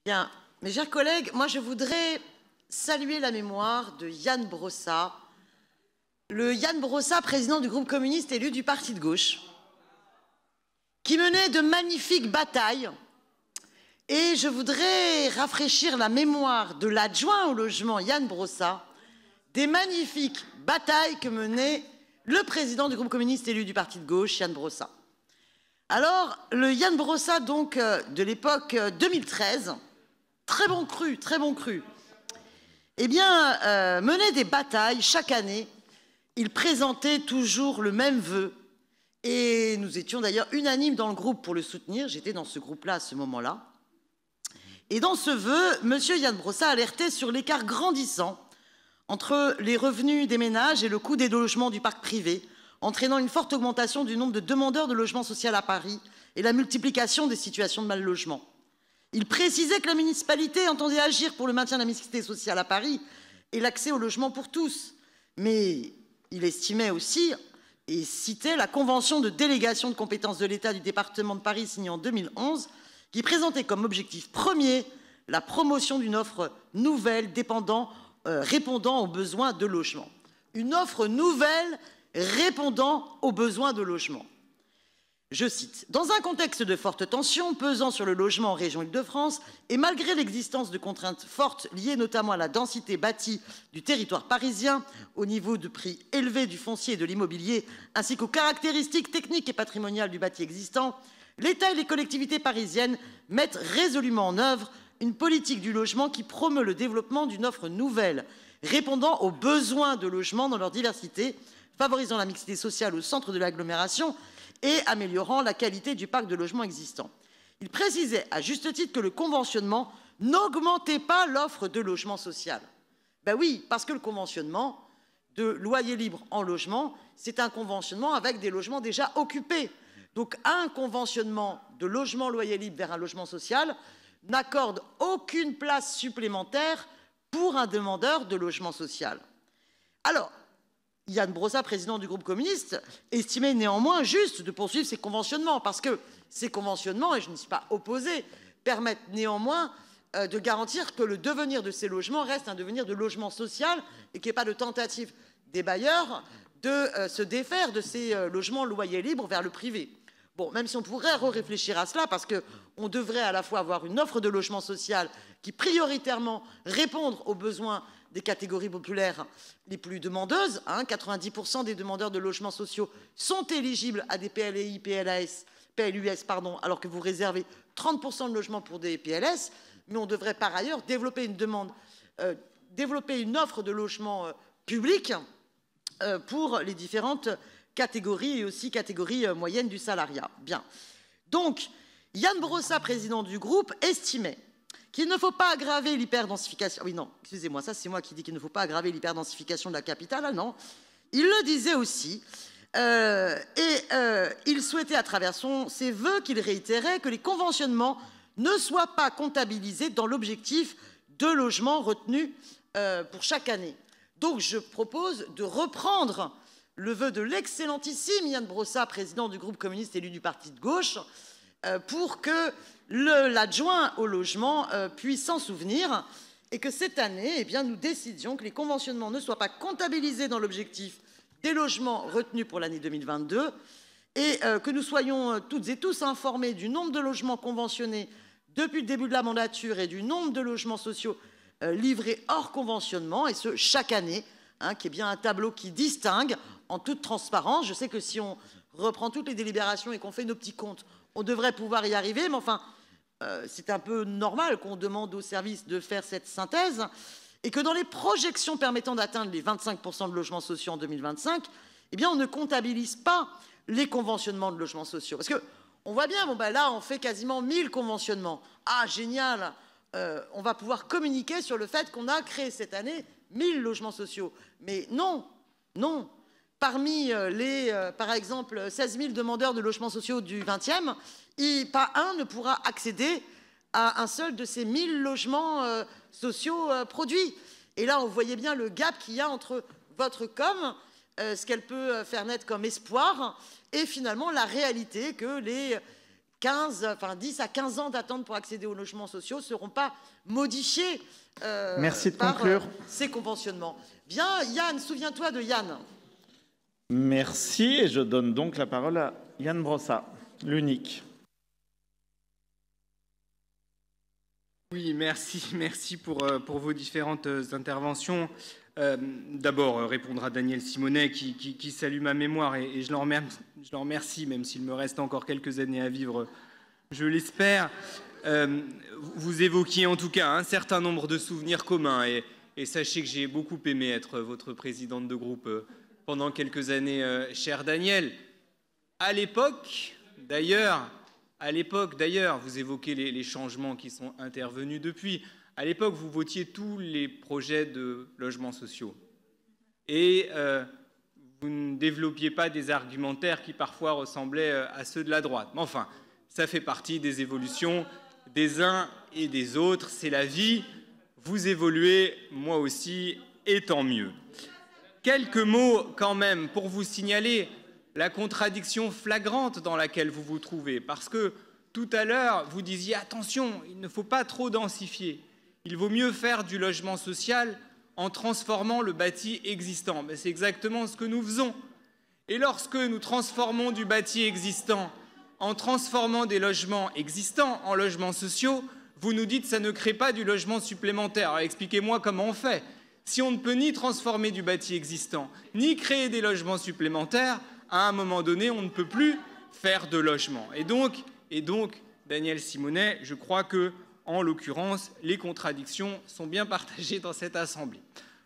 Bien, mes chers collègues, moi je voudrais saluer la mémoire de Yann Brossa, le Yann Brossa, président du groupe communiste élu du parti de gauche, qui menait de magnifiques batailles. Et je voudrais rafraîchir la mémoire de l'adjoint au logement Yann Brossa, des magnifiques batailles que menait le président du groupe communiste élu du parti de gauche, Yann Brossa. Alors, le Yann Brossa, donc, de l'époque 2013, très bon cru, eh bien, menait des batailles chaque année. Il présentait toujours le même vœu. Et nous étions d'ailleurs unanimes dans le groupe pour le soutenir. J'étais dans ce groupe-là à ce moment-là. Et dans ce vœu, M. Yann Brossa alertait sur l'écart grandissant entre les revenus des ménages et le coût des logements du parc privé, entraînant une forte augmentation du nombre de demandeurs de logement social à Paris et la multiplication des situations de mal-logement. Il précisait que la municipalité entendait agir pour le maintien de la mixité sociale à Paris et l'accès au logement pour tous. Mais il estimait aussi et citait la convention de délégation de compétences de l'État du département de Paris signée en 2011, qui présentait comme objectif premier la promotion d'une offre nouvelle répondant aux besoins de logement. Une offre nouvelle répondant aux besoins de logement. Je cite, « Dans un contexte de forte tension pesant sur le logement en région Île-de-France et malgré l'existence de contraintes fortes liées notamment à la densité bâtie du territoire parisien, au niveau de prix élevé du foncier et de l'immobilier, ainsi qu'aux caractéristiques techniques et patrimoniales du bâti existant, l'État et les collectivités parisiennes mettent résolument en œuvre une politique du logement qui promeut le développement d'une offre nouvelle, répondant aux besoins de logement dans leur diversité, favorisant la mixité sociale au centre de l'agglomération et améliorant la qualité du parc de logements existant. Il précisait à juste titre que le conventionnement n'augmentait pas l'offre de logement social. Ben oui, parce que le conventionnement de loyer libre en logement, c'est un conventionnement avec des logements déjà occupés. Donc un conventionnement de logement loyer libre vers un logement social n'accorde aucune place supplémentaire pour un demandeur de logement social. Alors, Yann Brossa, président du groupe communiste, estimait néanmoins juste de poursuivre ces conventionnements, parce que ces conventionnements, et je n'y suis pas opposé, permettent néanmoins de garantir que le devenir de ces logements reste un devenir de logement social et qu'il n'y ait pas de tentative des bailleurs de se défaire de ces logements loyers libres vers le privé. Bon, même si on pourrait réfléchir à cela, parce qu'on devrait à la fois avoir une offre de logement social qui prioritairement répondre aux besoins des catégories populaires les plus demandeuses. 90% des demandeurs de logements sociaux sont éligibles à des PLUS, alors que vous réservez 30% de logements pour des PLS. Mais on devrait par ailleurs développer une offre de logement public pour les différentes catégories et aussi catégories moyennes du salariat. Bien. Donc, Yann Brossa, président du groupe, estimait qu'il ne faut pas aggraver l'hyperdensification. Oui, non, excusez-moi, ça c'est moi qui dis qu'il ne faut pas aggraver l'hyperdensification de la capitale. Ah non, il le disait aussi. Il souhaitait à travers ses vœux qu'il réitérait que les conventionnements ne soient pas comptabilisés dans l'objectif de logement retenu pour chaque année. Donc je propose de reprendre le vœu de l'excellentissime Yann Brossa, président du groupe communiste élu du parti de gauche, pour que l'adjoint au logement puisse s'en souvenir et que cette année, eh bien, nous décidions que les conventionnements ne soient pas comptabilisés dans l'objectif des logements retenus pour l'année 2022 et que nous soyons toutes et tous informés du nombre de logements conventionnés depuis le début de la mandature et du nombre de logements sociaux livrés hors conventionnement, et ce, chaque année, qui est bien un tableau qui distingue en toute transparence. Je sais que si on reprend toutes les délibérations et qu'on fait nos petits comptes, on devrait pouvoir y arriver, mais enfin, c'est un peu normal qu'on demande aux services de faire cette synthèse, et que dans les projections permettant d'atteindre les 25% de logements sociaux en 2025, eh bien, on ne comptabilise pas les conventionnements de logements sociaux. Parce qu'on voit bien, bon, ben là, on fait quasiment 1000 conventionnements. Ah, génial, on va pouvoir communiquer sur le fait qu'on a créé cette année 1000 logements sociaux. Mais non, non. Parmi par exemple, 16 000 demandeurs de logements sociaux du 20e, pas un ne pourra accéder à un seul de ces 1000 logements sociaux produits. Et là, on voyait bien le gap qu'il y a entre votre com, ce qu'elle peut faire naître comme espoir, et finalement la réalité que les 10 à 15 ans d'attente pour accéder aux logements sociaux ne seront pas modifiés Merci de par conclure. ces conventionnements. Bien, Yann, souviens-toi de Yann. Merci, et je donne donc la parole à Yann Brossat, l'unique. Oui, merci pour vos différentes interventions. D'abord, répondre à Daniel Simonet qui salue ma mémoire et je l'en remercie, même s'il me reste encore quelques années à vivre, je l'espère. Vous évoquiez en tout cas un certain nombre de souvenirs communs et sachez que j'ai beaucoup aimé être votre présidente de groupe pendant quelques années, cher Daniel. À l'époque, d'ailleurs, vous évoquez les changements qui sont intervenus depuis. À l'époque, vous votiez tous les projets de logements sociaux. Et vous ne développiez pas des argumentaires qui parfois ressemblaient à ceux de la droite. Mais enfin, ça fait partie des évolutions des uns et des autres. C'est la vie. Vous évoluez, moi aussi, et tant mieux. Quelques mots quand même pour vous signaler la contradiction flagrante dans laquelle vous vous trouvez. Parce que tout à l'heure, vous disiez « Attention, il ne faut pas trop densifier. Il vaut mieux faire du logement social en transformant le bâti existant. » Mais c'est exactement ce que nous faisons. Et lorsque nous transformons du bâti existant en transformant des logements existants en logements sociaux, vous nous dites que ça ne crée pas du logement supplémentaire. Alors expliquez-moi comment on fait. Si on ne peut ni transformer du bâti existant, ni créer des logements supplémentaires, à un moment donné, on ne peut plus faire de logement. Et donc, Daniel Simonet, je crois que, en l'occurrence, les contradictions sont bien partagées dans cette Assemblée.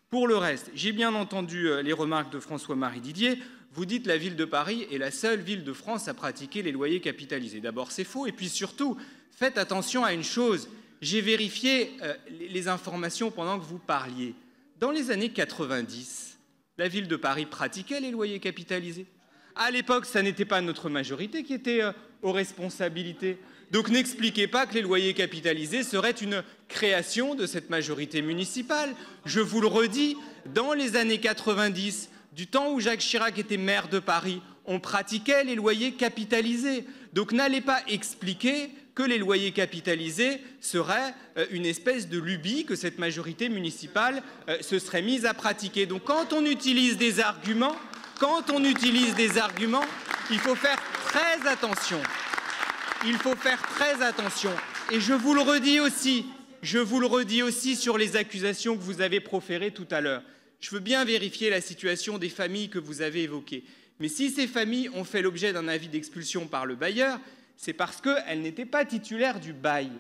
Pour le reste, j'ai bien entendu les remarques de François-Marie Didier. Vous dites que la ville de Paris est la seule ville de France à pratiquer les loyers capitalisés. D'abord, c'est faux. Et puis surtout, faites attention à une chose. J'ai vérifié les informations pendant que vous parliez. Dans les années 90, la ville de Paris pratiquait les loyers capitalisés. À l'époque, ça n'était pas notre majorité qui était aux responsabilités. Donc n'expliquez pas que les loyers capitalisés seraient une création de cette majorité municipale. Je vous le redis, dans les années 90, du temps où Jacques Chirac était maire de Paris, on pratiquait les loyers capitalisés. Donc n'allez pas expliquer que les loyers capitalisés seraient une espèce de lubie que cette majorité municipale se serait mise à pratiquer. Donc quand on utilise des arguments, il faut faire très attention. Il faut faire très attention. Et je vous le redis aussi sur les accusations que vous avez proférées tout à l'heure. Je veux bien vérifier la situation des familles que vous avez évoquées. Mais si ces familles ont fait l'objet d'un avis d'expulsion par le bailleur, c'est parce qu'elles n'étaient pas titulaires du bail.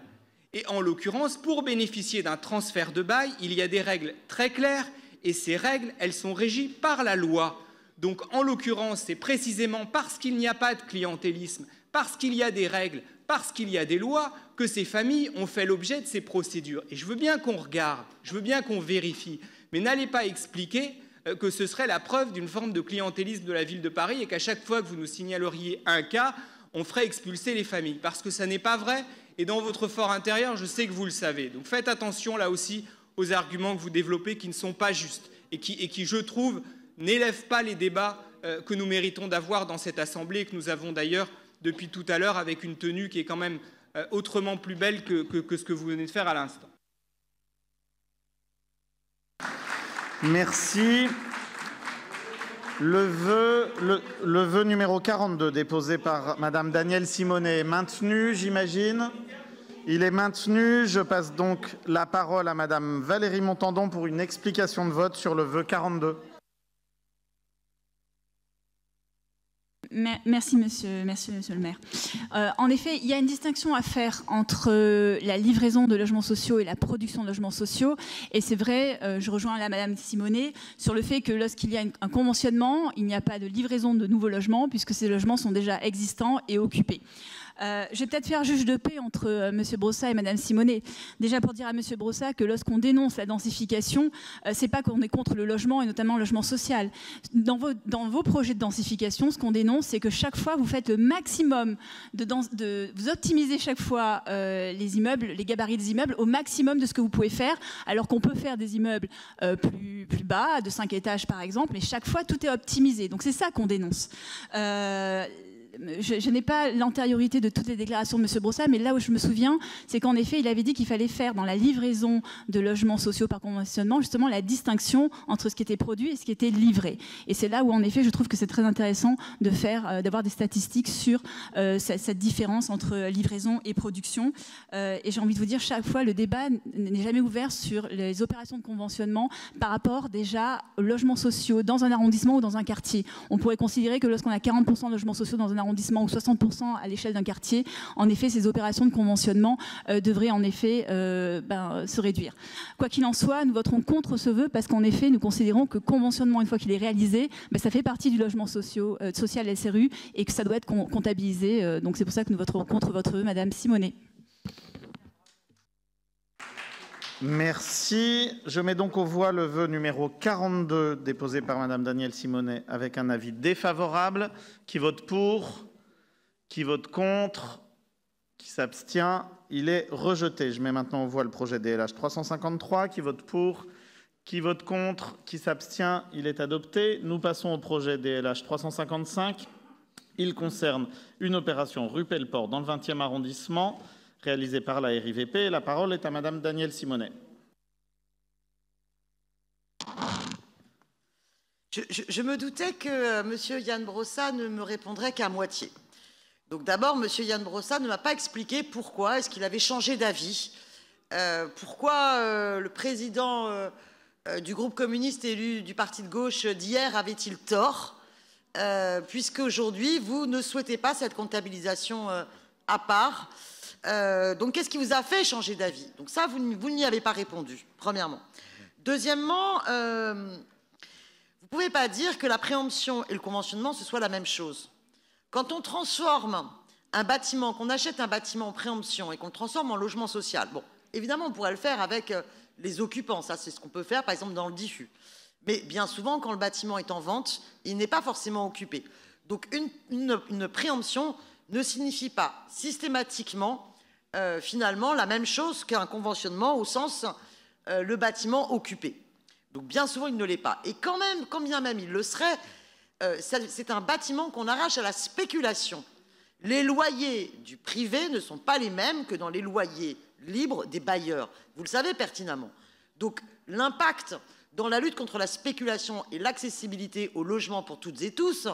Et en l'occurrence, pour bénéficier d'un transfert de bail, il y a des règles très claires et ces règles, elles sont régies par la loi. Donc en l'occurrence, c'est précisément parce qu'il n'y a pas de clientélisme, parce qu'il y a des règles, parce qu'il y a des lois, que ces familles ont fait l'objet de ces procédures. Et je veux bien qu'on regarde, je veux bien qu'on vérifie, mais n'allez pas expliquer que ce serait la preuve d'une forme de clientélisme de la ville de Paris et qu'à chaque fois que vous nous signaleriez un cas, on ferait expulser les familles. Parce que ça n'est pas vrai, et dans votre fort intérieur, je sais que vous le savez. Donc faites attention là aussi aux arguments que vous développez qui ne sont pas justes et qui je trouve, n'élèvent pas les débats que nous méritons d'avoir dans cette Assemblée et que nous avons d'ailleurs depuis tout à l'heure avec une tenue qui est quand même autrement plus belle que ce que vous venez de faire à l'instant. Merci. Le vœu numéro 42 déposé par Madame Danielle Simonet est maintenu, j'imagine. Il est maintenu. Je passe donc la parole à Madame Valérie Montandon pour une explication de vote sur le vœu 42. Merci, monsieur le maire. En effet, il y a une distinction à faire entre la livraison de logements sociaux et la production de logements sociaux. Et c'est vrai, je rejoins là Madame Simonet sur le fait que lorsqu'il y a un conventionnement, il n'y a pas de livraison de nouveaux logements puisque ces logements sont déjà existants et occupés. Je vais peut-être faire juge de paix entre M. Brossat et Mme Simonet. Déjà pour dire à M. Brossat que lorsqu'on dénonce la densification, c'est pas qu'on est contre le logement et notamment le logement social. Dans vos projets de densification, ce qu'on dénonce, c'est que chaque fois vous faites le maximum vous optimisez chaque fois les immeubles, les gabarits des immeubles au maximum de ce que vous pouvez faire, alors qu'on peut faire des immeubles plus bas, de 5 étages par exemple, et chaque fois tout est optimisé. Donc c'est ça qu'on dénonce. je n'ai pas l'antériorité de toutes les déclarations de M. Brossat, mais là où je me souviens, c'est qu'en effet, il avait dit qu'il fallait faire dans la livraison de logements sociaux par conventionnement, justement, la distinction entre ce qui était produit et ce qui était livré. Et c'est là où, en effet, je trouve que c'est très intéressant d'avoir des statistiques sur cette différence entre livraison et production. Et j'ai envie de vous dire, chaque fois, le débat n'est jamais ouvert sur les opérations de conventionnement par rapport déjà aux logements sociaux dans un arrondissement ou dans un quartier. On pourrait considérer que lorsqu'on a 40% de logements sociaux dans un arrondissement ou 60% à l'échelle d'un quartier, en effet, ces opérations de conventionnement devraient en effet se réduire. Quoi qu'il en soit, nous voterons contre ce vœu parce qu'en effet, nous considérons que conventionnement, une fois qu'il est réalisé, ça fait partie du logement social SRU et que ça doit être comptabilisé. Donc c'est pour ça que nous voterons contre votre vœu, Madame Simonet. Merci. Je mets donc aux voix le vœu numéro 42 déposé par Madame Danielle Simonet avec un avis défavorable. Qui vote pour? Qui vote contre? Qui s'abstient? Il est rejeté. Je mets maintenant aux voix le projet DLH 353. Qui vote pour? Qui vote contre? Qui s'abstient? Il est adopté. Nous passons au projet DLH 355. Il concerne une opération rue Pelleport dans le 20e arrondissement, réalisée par la RIVP. La parole est à Madame Danielle Simonet. Je me doutais que M. Yann Brossat ne me répondrait qu'à moitié. Donc d'abord, M. Yann Brossat ne m'a pas expliqué pourquoi est-ce qu'il avait changé d'avis, pourquoi le président du groupe communiste élu du parti de gauche d'hier avait-il tort, puisque aujourd'hui vous ne souhaitez pas cette comptabilisation à part. Donc qu'est-ce qui vous a fait changer d'avis? Donc ça, vous n'y avez pas répondu, premièrement. Deuxièmement, vous ne pouvez pas dire que la préemption et le conventionnement, ce soit la même chose. Quand on transforme un bâtiment, qu'on achète un bâtiment en préemption et qu'on le transforme en logement social, bon, évidemment, on pourrait le faire avec les occupants, ça c'est ce qu'on peut faire par exemple dans le diffus. Mais bien souvent, quand le bâtiment est en vente, il n'est pas forcément occupé. Donc une préemption ne signifie pas systématiquement finalement la même chose qu'un conventionnement au sens le bâtiment occupé. Donc bien souvent, il ne l'est pas. Et quand bien même il le serait, c'est un bâtiment qu'on arrache à la spéculation. Les loyers du privé ne sont pas les mêmes que dans les loyers libres des bailleurs. Vous le savez pertinemment. Donc l'impact dans la lutte contre la spéculation et l'accessibilité au logement pour toutes et tous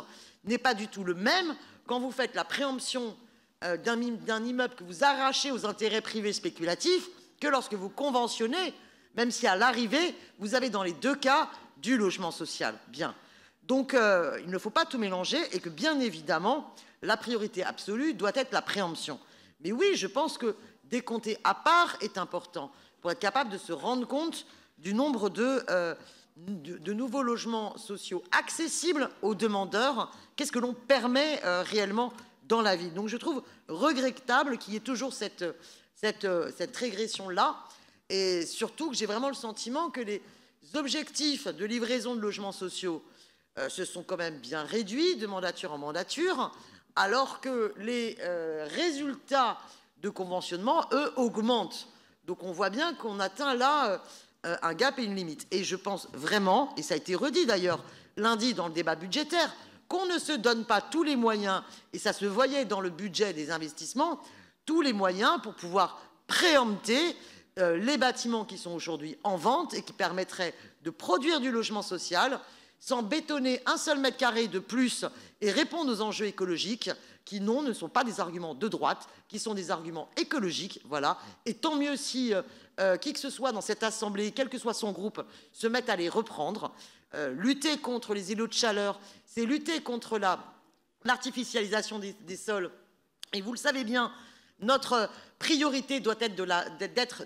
n'est pas du tout le même quand vous faites la préemption d'un immeuble que vous arrachez aux intérêts privés spéculatifs que lorsque vous conventionnez, même si à l'arrivée, vous avez dans les deux cas du logement social. Bien. Donc, il ne faut pas tout mélanger et que, bien évidemment, la priorité absolue doit être la préemption. Mais oui, je pense que décompter à part est important pour être capable de se rendre compte du nombre de nouveaux logements sociaux accessibles aux demandeurs. Qu'est-ce que l'on permet réellement dans la ville? Donc, je trouve regrettable qu'il y ait toujours cette régression-là. Et surtout que j'ai vraiment le sentiment que les objectifs de livraison de logements sociaux se sont quand même bien réduits de mandature en mandature, alors que les résultats de conventionnement, eux, augmentent. Donc on voit bien qu'on atteint là un gap et une limite. Et je pense vraiment, et ça a été redit d'ailleurs lundi dans le débat budgétaire, qu'on ne se donne pas tous les moyens, et ça se voyait dans le budget des investissements, tous les moyens pour pouvoir préempter les bâtiments qui sont aujourd'hui en vente et qui permettraient de produire du logement social sans bétonner un seul mètre carré de plus et répondre aux enjeux écologiques qui, non, ne sont pas des arguments de droite, qui sont des arguments écologiques, voilà. Et tant mieux si qui que ce soit dans cette Assemblée, quel que soit son groupe, se mette à les reprendre. Lutter contre les îlots de chaleur, c'est lutter contre l'artificialisation des sols. Et vous le savez bien, notre priorité doit être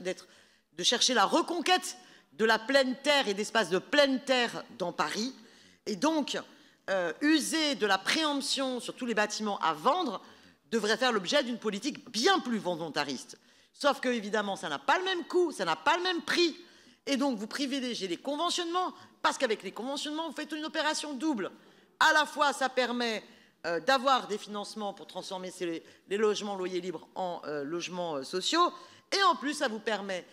de chercher la reconquête de la pleine terre et d'espaces de pleine terre dans Paris. Et donc, user de la préemption sur tous les bâtiments à vendre devrait faire l'objet d'une politique bien plus volontariste. Sauf que, évidemment, ça n'a pas le même coût, ça n'a pas le même prix. Et donc, vous privilégiez les conventionnements, parce qu'avec les conventionnements, vous faites une opération double. À la fois, ça permet d'avoir des financements pour transformer les logements loyers libres en logements sociaux. Et en plus, ça vous permet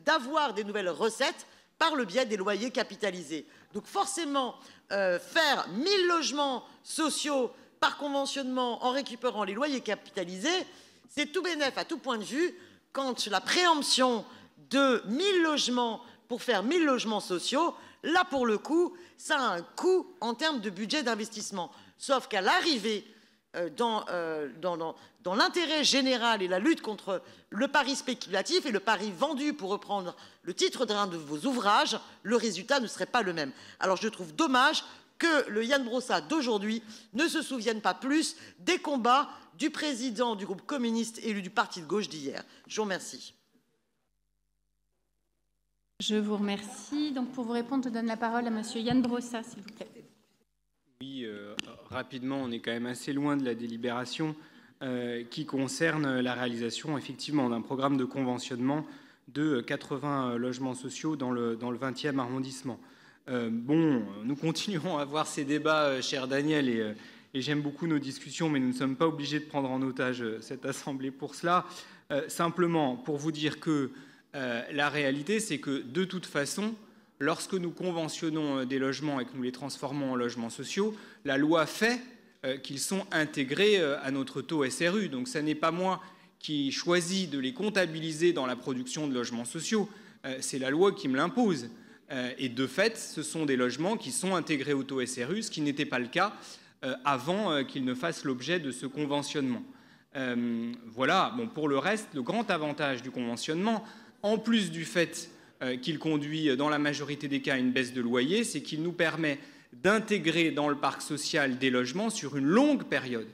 d'avoir des nouvelles recettes par le biais des loyers capitalisés. Donc forcément, faire 1000 logements sociaux par conventionnement en récupérant les loyers capitalisés, c'est tout bénef à tout point de vue quand la préemption de 1000 logements pour faire 1000 logements sociaux, là pour le coup, ça a un coût en termes de budget d'investissement. Sauf qu'à l'arrivée, dans l'intérêt général et la lutte contre le pari spéculatif et le pari vendu, pour reprendre le titre d'un de vos ouvrages, le résultat ne serait pas le même. Alors je trouve dommage que le Yann Brossa d'aujourd'hui ne se souvienne pas plus des combats du président du groupe communiste élu du parti de gauche d'hier. Je vous remercie. Je vous remercie. Donc pour vous répondre, je donne la parole à monsieur Yann Brossa, s'il vous plaît. Oui, rapidement, on est quand même assez loin de la délibération qui concerne la réalisation effectivement d'un programme de conventionnement de 80 logements sociaux dans le 20e arrondissement. Nous continuerons à avoir ces débats, cher Daniel, et j'aime beaucoup nos discussions, mais nous ne sommes pas obligés de prendre en otage cette Assemblée pour cela. Simplement, pour vous dire que la réalité, c'est que de toute façon, lorsque nous conventionnons des logements et que nous les transformons en logements sociaux, la loi fait qu'ils sont intégrés à notre taux SRU. Donc ce n'est pas moi qui choisis de les comptabiliser dans la production de logements sociaux, c'est la loi qui me l'impose. Et de fait, ce sont des logements qui sont intégrés au taux SRU, ce qui n'était pas le cas avant qu'ils ne fassent l'objet de ce conventionnement. Voilà, pour le reste, le grand avantage du conventionnement, en plus du fait qu'il conduit dans la majorité des cas à une baisse de loyer, c'est qu'il nous permet d'intégrer dans le parc social des logements sur une longue période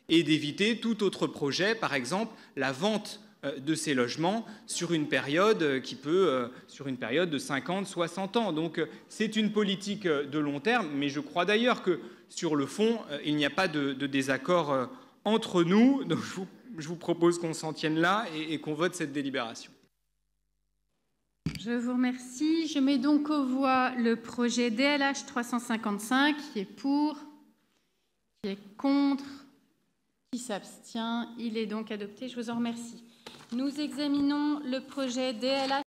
et d'éviter tout autre projet, par exemple la vente de ces logements sur une période qui peut, sur une période de 50, 60 ans. Donc c'est une politique de long terme, mais je crois d'ailleurs que sur le fond, il n'y a pas de désaccord entre nous. Donc je vous propose qu'on s'en tienne là et qu'on vote cette délibération. Je vous remercie. Je mets donc aux voix le projet DLH 355 qui est pour, qui est contre, qui s'abstient. Il est donc adopté. Je vous en remercie. Nous examinons le projet DLH